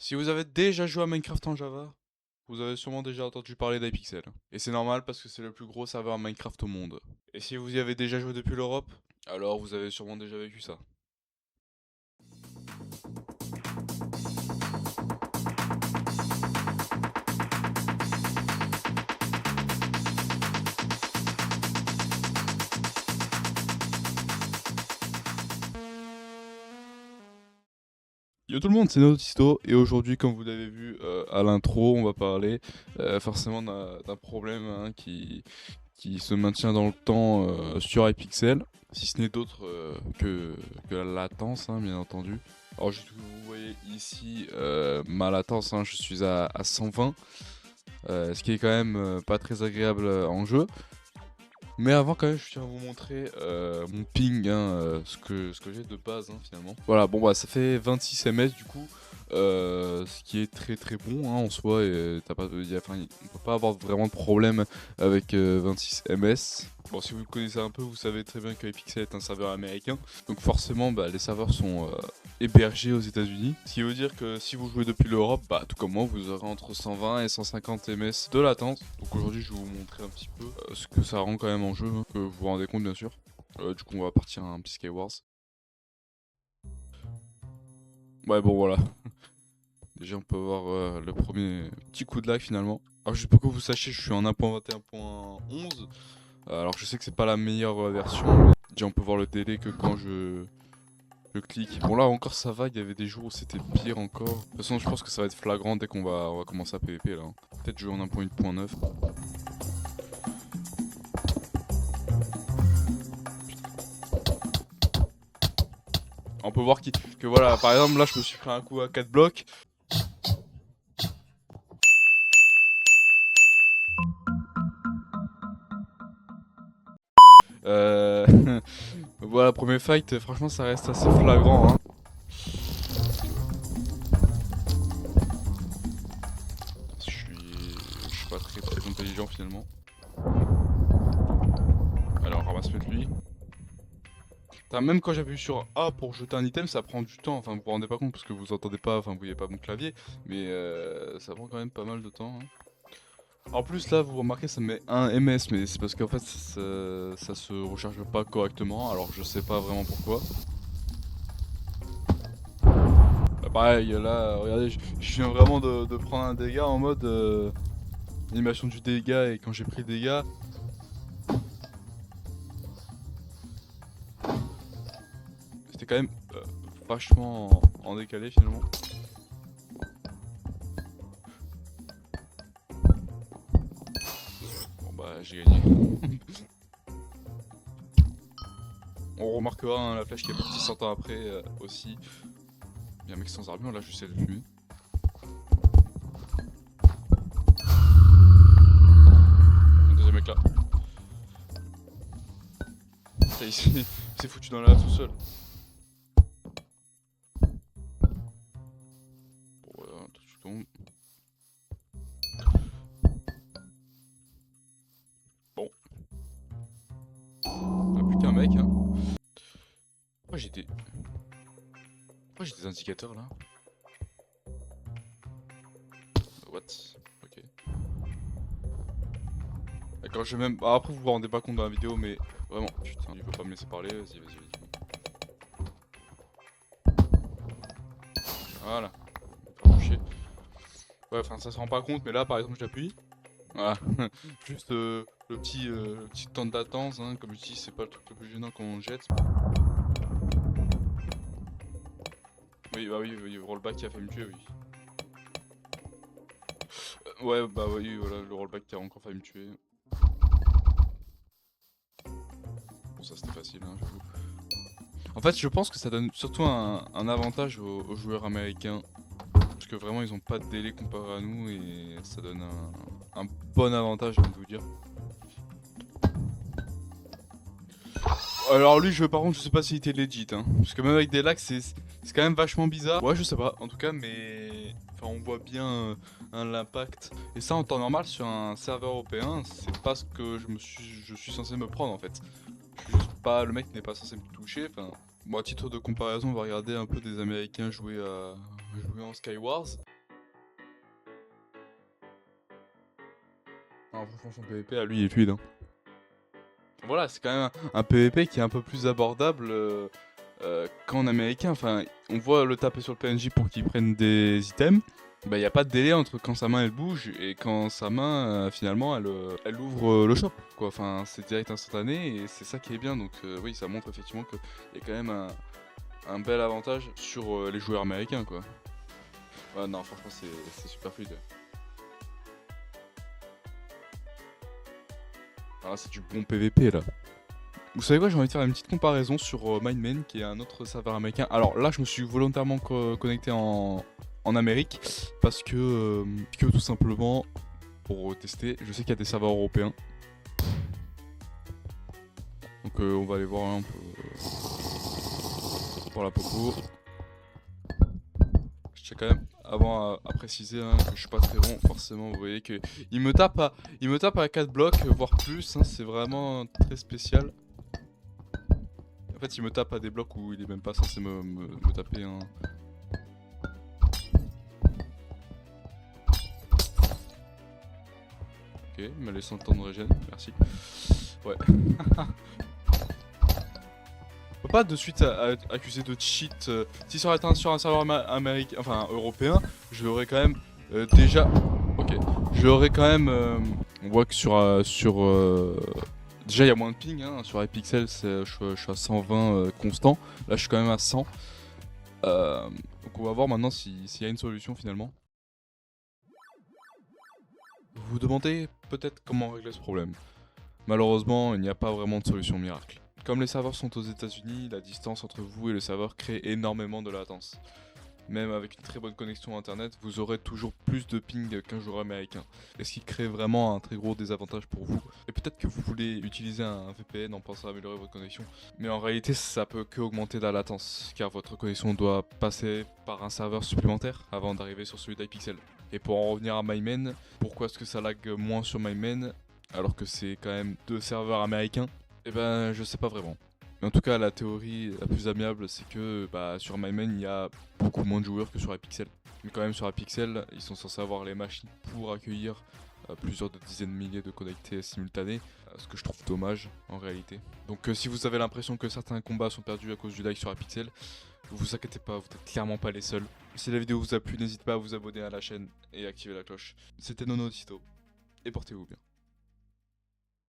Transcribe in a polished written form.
Si vous avez déjà joué à Minecraft en Java, vous avez sûrement déjà entendu parler d'Hypixel. Et c'est normal parce que c'est le plus gros serveur Minecraft au monde. Et si vous y avez déjà joué depuis l'Europe, alors vous avez sûrement déjà vécu ça. Yo tout le monde, c'est Nautisto et aujourd'hui, comme vous l'avez vu à l'intro, on va parler forcément d'un problème hein, qui se maintient dans le temps sur Hypixel, si ce n'est d'autre que la latence, hein, bien entendu. Alors vous voyez ici ma latence, hein, je suis à 120, ce qui est quand même pas très agréable en jeu. Mais avant quand même je tiens à vous montrer mon ping, hein, ce que j'ai de base hein, finalement. Voilà, bon bah ça fait 26 ms du coup, ce qui est très très bon hein, en soi, et on peut pas avoir vraiment de problème avec 26 ms. Bon, si vous le connaissez un peu, vous savez très bien que Hypixel est un serveur américain, donc forcément bah, les serveurs sont hébergés aux États-Unis. Ce qui veut dire que si vous jouez depuis l'Europe, bah, tout comme moi, vous aurez entre 120 et 150 ms de latence. Donc aujourd'hui, je vais vous montrer un petit peu ce que ça rend quand même en jeu, hein, que vous vous rendez compte bien sûr. Du coup, on va partir à un petit Skywars. Ouais, bon voilà. Déjà, on peut voir le premier petit coup de lag finalement. Alors, juste pour que vous sachiez, je suis en 1.21.11. Alors, je sais que c'est pas la meilleure version, mais déjà, on peut voir le délai que quand je clique. Bon là encore ça va, il y avait des jours où c'était pire encore. De toute façon je pense que ça va être flagrant dès on va commencer à PVP là. Peut-être jouer en 1.8.9. On peut voir que voilà, par exemple là je me suis pris un coup à 4 blocs. Euh... voilà, premier fight, franchement ça reste assez flagrant hein. Je suis pas très très intelligent finalement. Alors ramasse-mettre lui. Putain, même quand j'appuie sur A pour jeter un item, ça prend du temps. Enfin, vous vous rendez pas compte parce que vous entendez pas, enfin, vous voyez pas mon clavier, mais ça prend quand même pas mal de temps. Hein. En plus, là, vous remarquez, ça met 1 ms, mais c'est parce qu'en fait, ça se recharge pas correctement. Alors, je sais pas vraiment pourquoi. Bah, pareil, là, regardez, je viens vraiment de prendre un dégât en mode animation du dégât, et quand j'ai pris le dégât. C'était quand même vachement en décalé finalement. Bon bah j'ai gagné. On remarquera hein, la flèche qui est partie 100 ans après aussi. Il y a un mec sans armure là, j'essaie de le fumer. Un deuxième mec là. Ça, il s'est foutu dans l'air tout seul. Bon voilà, tu tombes. Bon. Ah, plus qu'un mec hein. Pourquoi j'ai des indicateurs là? What? Ok. D'accord, je vais même. Ah, après, vous vous rendez pas compte dans la vidéo, mais vraiment. Putain, il veut pas me laisser parler. Vas-y, vas-y, vas-y. Voilà. Faire chier. Ouais, enfin, ça se rend pas compte, mais là, par exemple, j'appuie. Voilà. Juste le petit temps de latence, hein. Comme je dis, c'est pas le truc le plus gênant quand on jette. Oui, bah oui, oui, rollback qui a fait me tuer, oui. Ouais, bah oui, voilà, le rollback qui a encore failli me tuer. Bon, ça c'était facile, hein, j'avoue. En fait, je pense que ça donne surtout un avantage aux joueurs américains. Parce que vraiment, ils ont pas de délai comparé à nous et ça donne un bon avantage, j'ai envie de vous dire. Alors lui, par contre, je sais pas s'il était legit, hein. Parce que même avec des lags, c'est quand même vachement bizarre. Ouais, je sais pas, en tout cas, mais... Enfin, on voit bien l'impact. Et ça, en temps normal, sur un serveur européen, c'est pas ce que je suis censé me prendre, en fait. Je suis juste pas... Le mec n'est pas censé me toucher, enfin... Bon, à titre de comparaison, on va regarder un peu des Américains jouer en Skywars. Non, franchement, son PvP à lui, il est fluide. Hein. Voilà, c'est quand même un PvP qui est un peu plus abordable qu'en américain. Enfin, on voit le taper sur le PNJ pour qu'il prenne des items. Bah, y a pas de délai entre quand sa main elle bouge et quand sa main finalement elle ouvre le shop. Quoi. Enfin, c'est direct instantané et c'est ça qui est bien. Donc, oui, ça montre effectivement qu'il y a quand même un bel avantage sur les joueurs américains. Quoi. Ouais, non, franchement, c'est super fluide. Ah, c'est du bon PvP là. Vous savez quoi, j'ai envie de faire une petite comparaison sur Mindman, qui est un autre serveur américain. Alors là, je me suis volontairement connecté en Amérique, parce que tout simplement, pour tester, je sais qu'il y a des serveurs européens. Donc on va aller voir un peu pour la popo. Je tiens quand même avant à préciser hein, que je suis pas très bon, forcément vous voyez que il me tape à 4 blocs, voire plus, hein, c'est vraiment très spécial. En fait, il me tape à des blocs où il est même pas censé me taper. Hein. Ok, il m'a laissé un temps de régène, merci. Ouais. On peut pas de suite accuser de cheat. Si ça aurait été sur un serveur américain, enfin européen, je l'aurais quand même déjà. Ok. Je l'aurais quand même. On voit que déjà, il y a moins de ping. Hein. Sur iPixel, je suis à 120 constant. Là, je suis quand même à 100. Donc, on va voir maintenant s'il y a une solution finalement. Vous vous demandez peut-être comment régler ce problème. Malheureusement, il n'y a pas vraiment de solution miracle. Comme les serveurs sont aux États-Unis, la distance entre vous et le serveur crée énormément de latence. Même avec une très bonne connexion internet, vous aurez toujours plus de ping qu'un joueur américain. Et ce qui crée vraiment un très gros désavantage pour vous. Et peut-être que vous voulez utiliser un VPN en pensant améliorer votre connexion. Mais en réalité, ça peut que augmenter la latence, car votre connexion doit passer par un serveur supplémentaire avant d'arriver sur celui d'iPixel. Et pour en revenir à MyMain, pourquoi est-ce que ça lag moins sur MyMain alors que c'est quand même deux serveurs américains? Eh ben, je sais pas vraiment. Mais en tout cas, la théorie la plus amiable, c'est que sur MyMain, il y a beaucoup moins de joueurs que sur iPixel. Mais quand même, sur iPixel, ils sont censés avoir les machines pour accueillir plusieurs de dizaines de milliers de connectés simultanés, ce que je trouve dommage en réalité. Donc si vous avez l'impression que certains combats sont perdus à cause du lag sur iPixel, vous inquiétez pas, vous n'êtes clairement pas les seuls. Si la vidéo vous a plu, n'hésitez pas à vous abonner à la chaîne et activer la cloche. C'était Nono Tito, et portez-vous bien.